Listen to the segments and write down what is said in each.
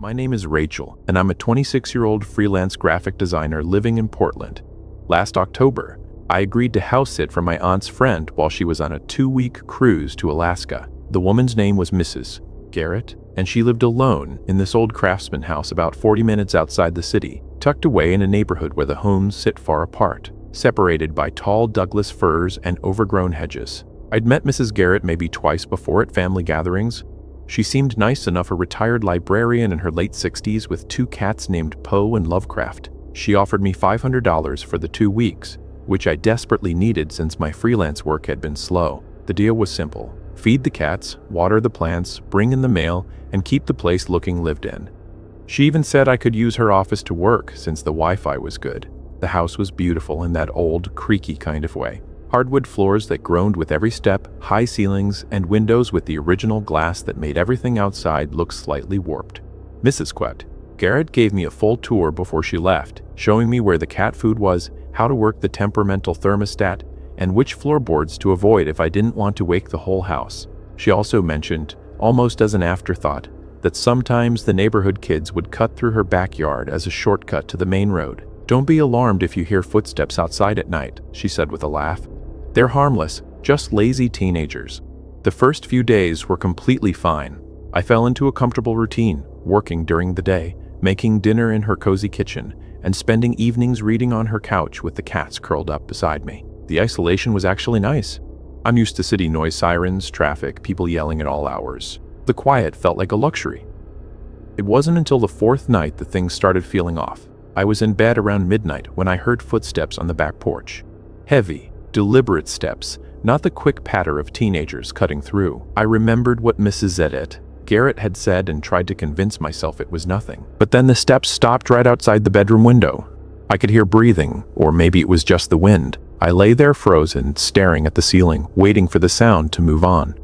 My name is Rachel, and I'm a 26-year-old freelance graphic designer living in Portland. Last October, I agreed to house sit for my aunt's friend while she was on a 2-week cruise to Alaska. The woman's name was Mrs. Garrett, and she lived alone in this old craftsman house about 40 minutes outside the city, tucked away in a neighborhood where the homes sit far apart, separated by tall Douglas firs and overgrown hedges. I'd met Mrs. Garrett maybe twice before at family gatherings. She seemed nice enough, a retired librarian in her late 60s with 2 cats named Poe and Lovecraft. She offered me $500 for the 2 weeks, which I desperately needed since my freelance work had been slow. The deal was simple: feed the cats, water the plants, bring in the mail, and keep the place looking lived in. She even said I could use her office to work since the Wi-Fi was good. The house was beautiful in that old, creaky kind of way. Hardwood floors that groaned with every step, high ceilings, and windows with the original glass that made everything outside look slightly warped. Mrs. Garrett gave me a full tour before she left, showing me where the cat food was, how to work the temperamental thermostat, and which floorboards to avoid if I didn't want to wake the whole house. She also mentioned, almost as an afterthought, that sometimes the neighborhood kids would cut through her backyard as a shortcut to the main road. "Don't be alarmed if you hear footsteps outside at night," she said with a laugh. "They're harmless, just lazy teenagers." The first few days were completely fine. I fell into a comfortable routine, working during the day, making dinner in her cozy kitchen, and spending evenings reading on her couch with the cats curled up beside me. The isolation was actually nice. I'm used to city noise, sirens, traffic, people yelling at all hours. The quiet felt like a luxury. It wasn't until the 4th night that things started feeling off. I was in bed around midnight when I heard footsteps on the back porch. Heavy, deliberate steps, not the quick patter of teenagers cutting through. I remembered what Mrs. Garrett had said and tried to convince myself it was nothing. But then the steps stopped right outside the bedroom window. I could hear breathing, or maybe it was just the wind. I lay there frozen, staring at the ceiling, waiting for the sound to move on.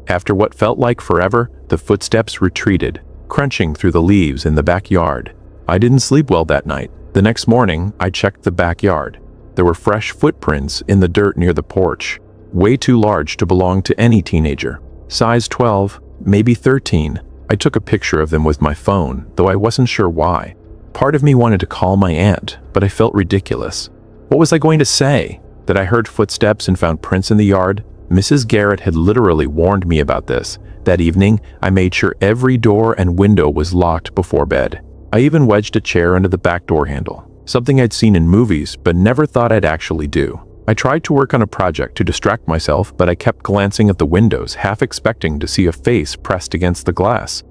After what felt like forever, the footsteps retreated, crunching through the leaves in the backyard. I didn't sleep well that night. The next morning, I checked the backyard. There were fresh footprints in the dirt near the porch, way too large to belong to any teenager. Size 12, maybe 13. I took a picture of them with my phone, though I wasn't sure why. Part of me wanted to call my aunt, but I felt ridiculous. What was I going to say? That I heard footsteps and found prints in the yard? Mrs. Garrett had literally warned me about this. That evening, I made sure every door and window was locked before bed. I even wedged a chair under the back door handle, something I'd seen in movies but never thought I'd actually do. I tried to work on a project to distract myself, but I kept glancing at the windows, half expecting to see a face pressed against the glass.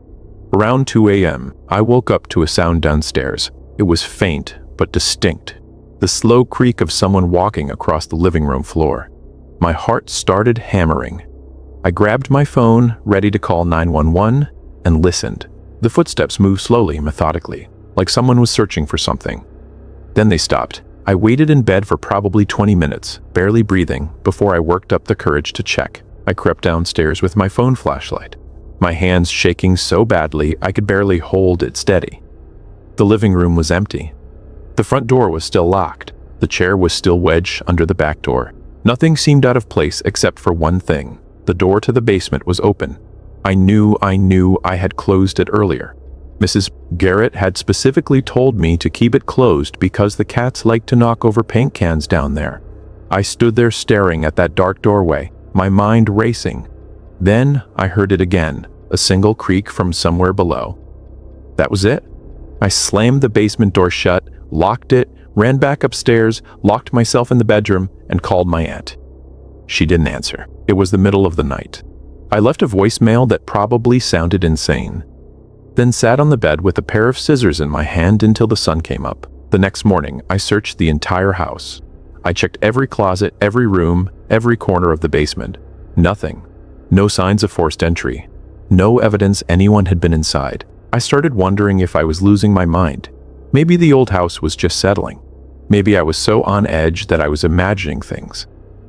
Around 2 a.m., I woke up to a sound downstairs. It was faint but distinct, the slow creak of someone walking across the living room floor. My heart started hammering. I grabbed my phone, ready to call 911, and listened. The footsteps moved slowly, methodically, like someone was searching for something. Then they stopped. I waited in bed for probably 20 minutes, barely breathing, before I worked up the courage to check. I crept downstairs with my phone flashlight, my hands shaking so badly I could barely hold it steady. The living room was empty. The front door was still locked. The chair was still wedged under the back door. Nothing seemed out of place except for one thing. The door to the basement was open. I knew I had closed it earlier. Mrs. Garrett had specifically told me to keep it closed because the cats liked to knock over paint cans down there. I stood there staring at that dark doorway, my mind racing. Then I heard it again, a single creak from somewhere below. That was it. I slammed the basement door shut, locked it, ran back upstairs, locked myself in the bedroom, and called my aunt. She didn't answer. It was the middle of the night. I left a voicemail that probably sounded insane, then sat on the bed with a pair of scissors in my hand until the sun came up. The next morning, I searched the entire house. I checked every closet, every room, every corner of the basement. Nothing. No signs of forced entry. No evidence anyone had been inside. I started wondering if I was losing my mind. Maybe the old house was just settling. Maybe I was so on edge that I was imagining things.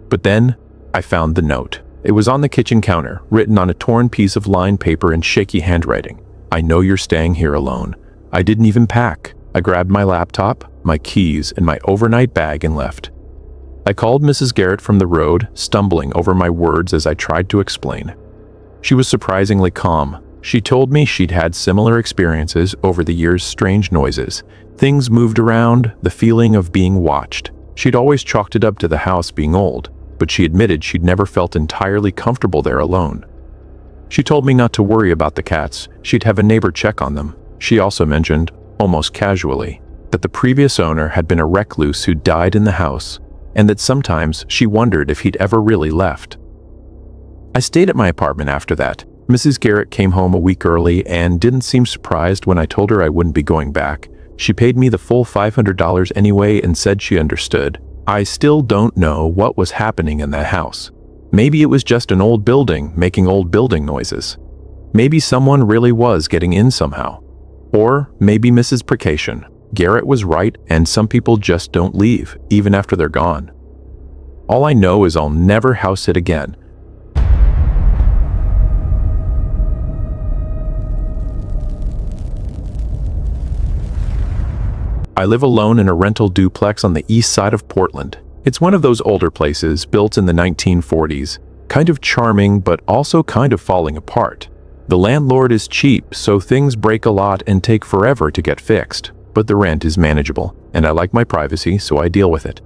But then, I found the note. It was on the kitchen counter, written on a torn piece of lined paper in shaky handwriting. "I know you're staying here alone." I didn't even pack. I grabbed my laptop, my keys, and my overnight bag and left. I called Mrs. Garrett from the road, stumbling over my words as I tried to explain. She was surprisingly calm. She told me she'd had similar experiences over the years, strange noises. Things moved around, the feeling of being watched. She'd always chalked it up to the house being old, but she admitted she'd never felt entirely comfortable there alone. She told me not to worry about the cats, she'd have a neighbor check on them. She also mentioned, almost casually, that the previous owner had been a recluse who died in the house, and that sometimes she wondered if he'd ever really left. I stayed at my apartment after that. Mrs. Garrett came home a week early and didn't seem surprised when I told her I wouldn't be going back. She paid me the full $500 anyway and said she understood. I still don't know what was happening in that house. Maybe it was just an old building making old building noises. Maybe someone really was getting in somehow. Or maybe Mrs. Precaution. Garrett was right and some people just don't leave, even after they're gone. All I know is I'll never house sit again. I live alone in a rental duplex on the east side of Portland. It's one of those older places built in the 1940s, kind of charming but also kind of falling apart. The landlord is cheap, so things break a lot and take forever to get fixed, but the rent is manageable, and I like my privacy, so I deal with it.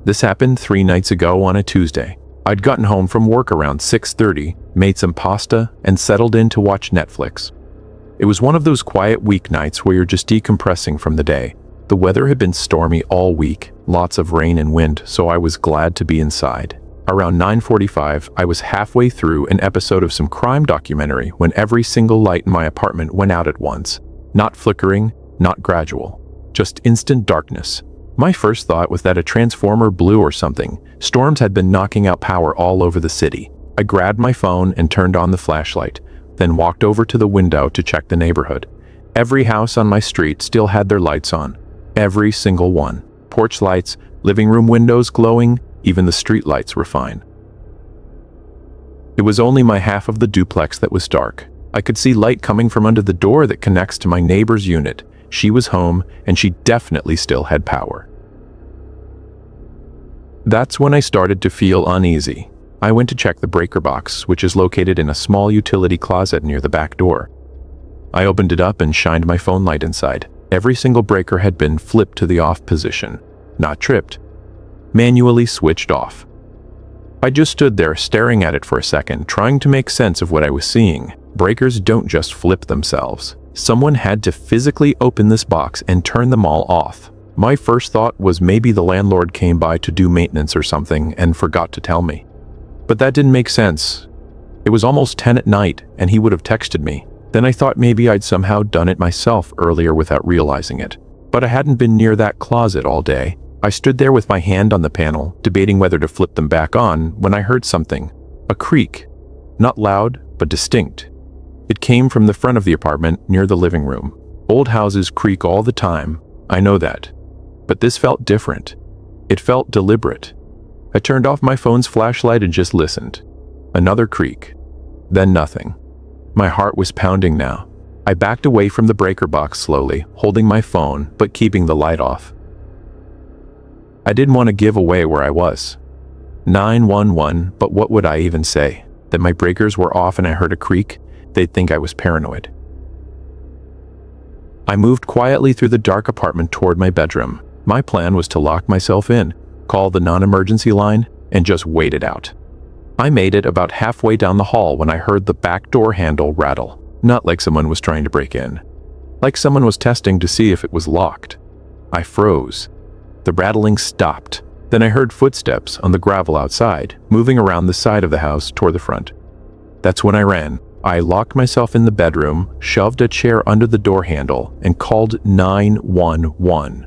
This happened 3 nights ago on a Tuesday. I'd gotten home from work around 6:30, made some pasta, and settled in to watch Netflix. It was one of those quiet weeknights where you're just decompressing from the day. The weather had been stormy all week, lots of rain and wind, so I was glad to be inside. Around 9:45, I was halfway through an episode of some crime documentary when every single light in my apartment went out at once. Not flickering, not gradual, just instant darkness. My first thought was that a transformer blew or something. Storms had been knocking out power all over the city. I grabbed my phone and turned on the flashlight, then walked over to the window to check the neighborhood. Every house on my street still had their lights on. Every single one. Porch lights, living room windows glowing, even the street lights were fine. It was only my half of the duplex that was dark. I could see light coming from under the door that connects to my neighbor's unit. She was home, and she definitely still had power. That's when I started to feel uneasy. I went to check the breaker box, which is located in a small utility closet near the back door. I opened it up and shined my phone light inside. Every single breaker had been flipped to the off position, not tripped, manually switched off. I just stood there staring at it for a second, trying to make sense of what I was seeing. Breakers don't just flip themselves. Someone had to physically open this box and turn them all off. My first thought was maybe the landlord came by to do maintenance or something and forgot to tell me. But that didn't make sense. It was almost 10 at night and he would have texted me. Then I thought maybe I'd somehow done it myself earlier without realizing it. But I hadn't been near that closet all day. I stood there with my hand on the panel, debating whether to flip them back on, when I heard something. A creak. Not loud, but distinct. It came from the front of the apartment, near the living room. Old houses creak all the time, I know that. But this felt different. It felt deliberate. I turned off my phone's flashlight and just listened. Another creak. Then nothing. My heart was pounding now. I backed away from the breaker box slowly, holding my phone, but keeping the light off. I didn't want to give away where I was. 911, but what would I even say? That my breakers were off and I heard a creak? They'd think I was paranoid. I moved quietly through the dark apartment toward my bedroom. My plan was to lock myself in, call the non-emergency line, and just wait it out. I made it about halfway down the hall when I heard the back door handle rattle. Not like someone was trying to break in. Like someone was testing to see if it was locked. I froze. The rattling stopped. Then I heard footsteps on the gravel outside, moving around the side of the house toward the front. That's when I ran. I locked myself in the bedroom, shoved a chair under the door handle, and called 911.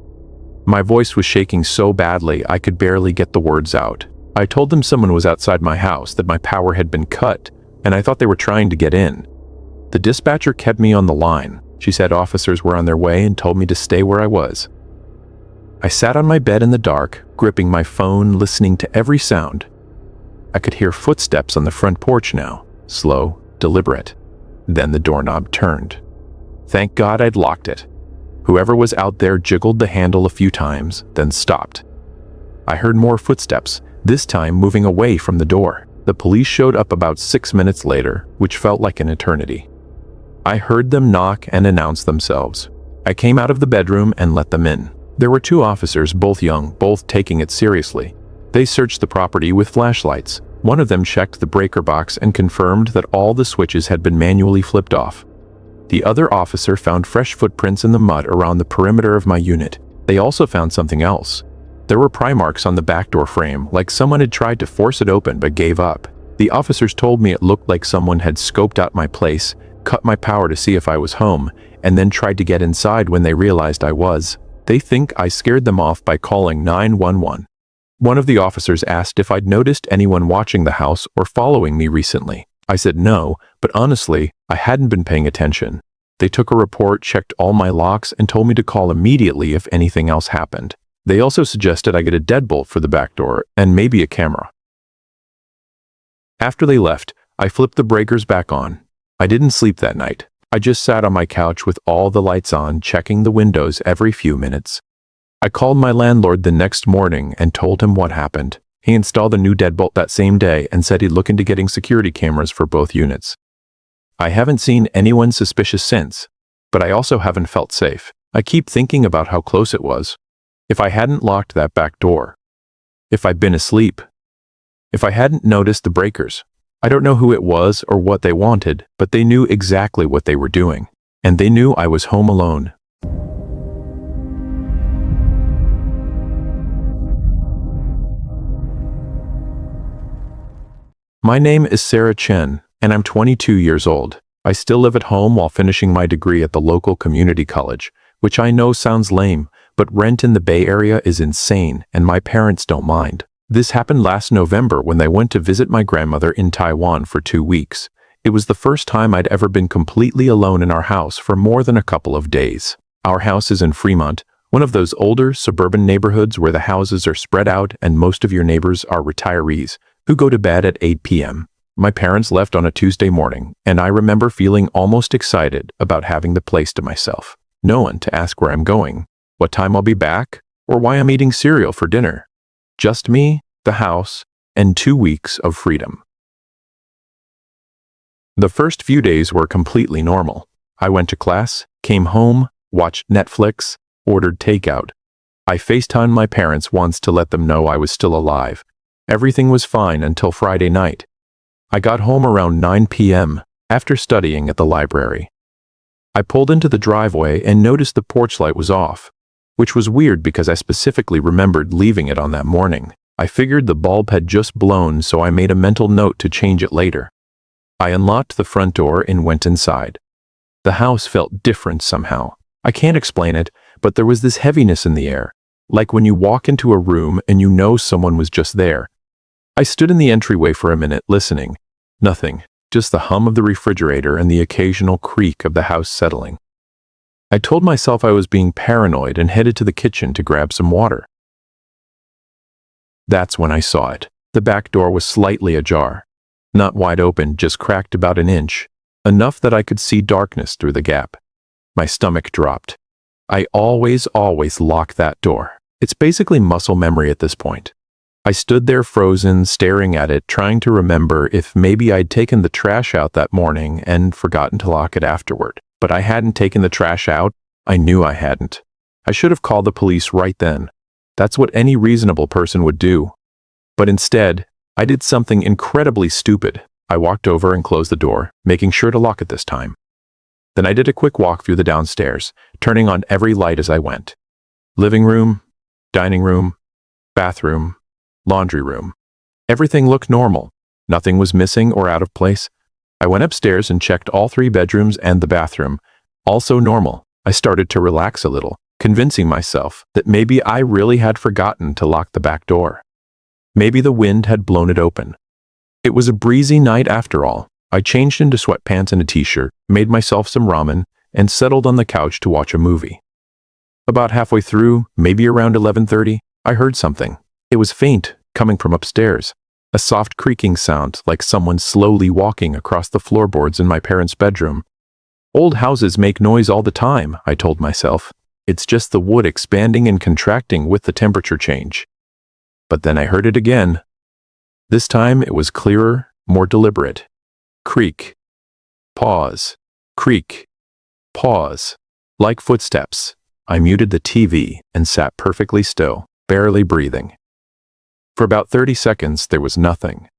My voice was shaking so badly I could barely get the words out. I told them someone was outside my house, that my power had been cut, and I thought they were trying to get in. The dispatcher kept me on the line. She said officers were on their way and told me to stay where I was. I sat on my bed in the dark, gripping my phone, listening to every sound. I could hear footsteps on the front porch now, slow, deliberate. Then the doorknob turned. Thank God I'd locked it. Whoever was out there jiggled the handle a few times, then stopped. I heard more footsteps, this time moving away from the door. The police showed up about 6 minutes later, which felt like an eternity. I heard them knock and announce themselves. I came out of the bedroom and let them in. There were 2 officers, both young, both taking it seriously. They searched the property with flashlights. One of them checked the breaker box and confirmed that all the switches had been manually flipped off. The other officer found fresh footprints in the mud around the perimeter of my unit. They also found something else. There were pry marks on the back door frame, like someone had tried to force it open but gave up. The officers told me it looked like someone had scoped out my place, cut my power to see if I was home, and then tried to get inside when they realized I was. They think I scared them off by calling 911. One of the officers asked if I'd noticed anyone watching the house or following me recently. I said no, but honestly, I hadn't been paying attention. They took a report, checked all my locks, and told me to call immediately if anything else happened. They also suggested I get a deadbolt for the back door and maybe a camera. After they left, I flipped the breakers back on. I didn't sleep that night. I just sat on my couch with all the lights on, checking the windows every few minutes. I called my landlord the next morning and told him what happened. He installed a new deadbolt that same day and said he'd look into getting security cameras for both units. I haven't seen anyone suspicious since, but I also haven't felt safe. I keep thinking about how close it was. If I hadn't locked that back door, if I'd been asleep, if I hadn't noticed the breakers. I don't know who it was or what they wanted, but they knew exactly what they were doing, and they knew I was home alone. My name is Sarah Chen, and I'm 22 years old. I still live at home while finishing my degree at the local community college, which I know sounds lame, but rent in the Bay Area is insane, and my parents don't mind. This happened last November when they went to visit my grandmother in Taiwan for 2 weeks. It was the first time I'd ever been completely alone in our house for more than a couple of days. Our house is in Fremont, one of those older suburban neighborhoods where the houses are spread out and most of your neighbors are retirees who go to bed at 8 p.m. My parents left on a Tuesday morning, and I remember feeling almost excited about having the place to myself. No one to ask where I'm going, what time I'll be back, or why I'm eating cereal for dinner. Just me, the house, and 2 weeks of freedom. The first few days were completely normal. I went to class, came home, watched Netflix, ordered takeout. I FaceTimed my parents once to let them know I was still alive. Everything was fine until Friday night. I got home around 9 p.m. after studying at the library. I pulled into the driveway and noticed the porch light was off, which was weird because I specifically remembered leaving it on that morning. I figured the bulb had just blown, so I made a mental note to change it later. I unlocked the front door and went inside. The house felt different somehow. I can't explain it, but there was this heaviness in the air, like when you walk into a room and you know someone was just there. I stood in the entryway for a minute, listening. Nothing, just the hum of the refrigerator and the occasional creak of the house settling. I told myself I was being paranoid and headed to the kitchen to grab some water. That's when I saw it. The back door was slightly ajar. Not wide open, just cracked about an inch, enough that I could see darkness through the gap. My stomach dropped. I always lock that door. It's basically muscle memory at this point. I stood there frozen, staring at it, trying to remember if maybe I'd taken the trash out that morning and forgotten to lock it afterward. But I hadn't taken the trash out. I knew I hadn't. I should have called the police right then. That's what any reasonable person would do. But instead, I did something incredibly stupid. I walked over and closed the door, making sure to lock it this time. Then I did a quick walk through the downstairs, turning on every light as I went. Living room, dining room, bathroom, laundry room. Everything looked normal. Nothing was missing or out of place. I went upstairs and checked all 3 bedrooms and the bathroom. Also normal. I started to relax a little, convincing myself that maybe I really had forgotten to lock the back door. Maybe the wind had blown it open. It was a breezy night after all. I changed into sweatpants and a t-shirt, made myself some ramen, and settled on the couch to watch a movie. About halfway through, maybe around 11:30, I heard something. It was faint, coming from upstairs. A soft creaking sound, like someone slowly walking across the floorboards in my parents' bedroom. Old houses make noise all the time, I told myself. It's just the wood expanding and contracting with the temperature change. But then I heard it again. This time it was clearer, more deliberate. Creak. Pause. Creak. Pause. Like footsteps. I muted the TV and sat perfectly still, barely breathing. For about 30 seconds, there was nothing.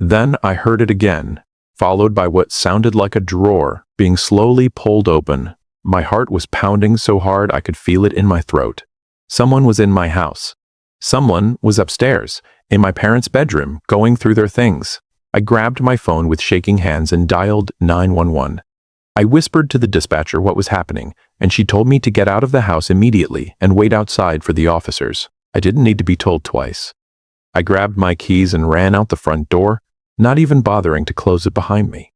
Then I heard it again, followed by what sounded like a drawer being slowly pulled open. My heart was pounding so hard I could feel it in my throat. Someone was in my house. Someone was upstairs, in my parents' bedroom, going through their things. I grabbed my phone with shaking hands and dialed 911. I whispered to the dispatcher what was happening, and she told me to get out of the house immediately and wait outside for the officers. I didn't need to be told twice. I grabbed my keys and ran out the front door, not even bothering to close it behind me.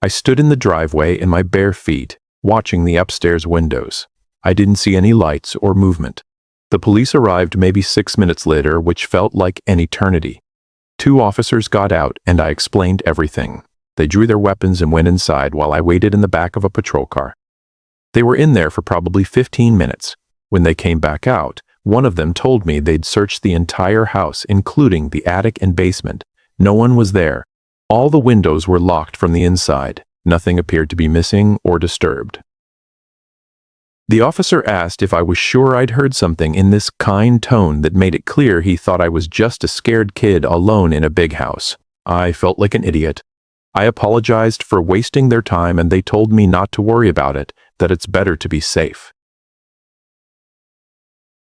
I stood in the driveway in my bare feet, watching the upstairs windows. I didn't see any lights or movement. The police arrived maybe 6 minutes later, which felt like an eternity. 2 officers got out, and I explained everything. They drew their weapons and went inside while I waited in the back of a patrol car. They were in there for probably 15 minutes. When they came back out, one of them told me they'd searched the entire house, including the attic and basement. No one was there. All the windows were locked from the inside. Nothing appeared to be missing or disturbed. The officer asked if I was sure I'd heard something in this kind tone that made it clear he thought I was just a scared kid alone in a big house. I felt like an idiot. I apologized for wasting their time, and they told me not to worry about it, that it's better to be safe.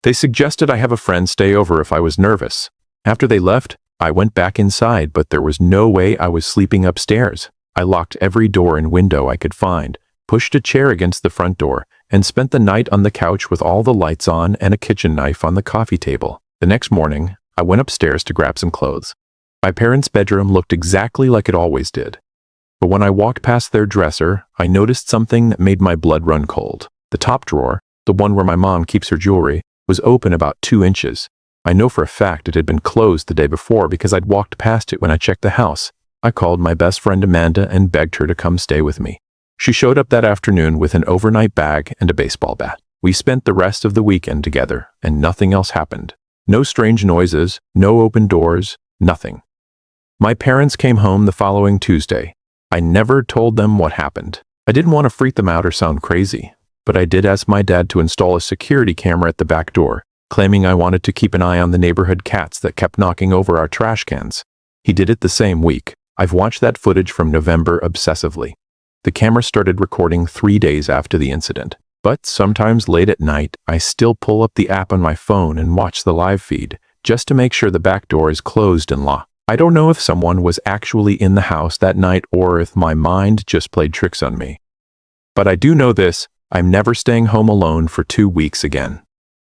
They suggested I have a friend stay over if I was nervous. After they left, I went back inside, but there was no way I was sleeping upstairs. I locked every door and window I could find, pushed a chair against the front door, and spent the night on the couch with all the lights on and a kitchen knife on the coffee table. The next morning, I went upstairs to grab some clothes. My parents' bedroom looked exactly like it always did. But when I walked past their dresser, I noticed something that made my blood run cold. The top drawer, the one where my mom keeps her jewelry, was open about 2 inches. I know for a fact it had been closed the day before because I'd walked past it when I checked the house. I called my best friend Amanda and begged her to come stay with me. She showed up that afternoon with an overnight bag and a baseball bat. We spent the rest of the weekend together, and nothing else happened. No strange noises, no open doors, nothing. My parents came home the following Tuesday. I never told them what happened. I didn't want to freak them out or sound crazy, but I did ask my dad to install a security camera at the back door, claiming I wanted to keep an eye on the neighborhood cats that kept knocking over our trash cans. He did it the same week. I've watched that footage from November obsessively. The camera started recording 3 days after the incident, but sometimes late at night, I still pull up the app on my phone and watch the live feed, just to make sure the back door is closed and locked. I don't know if someone was actually in the house that night or if my mind just played tricks on me. But I do know this: I'm never staying home alone for 2 weeks again.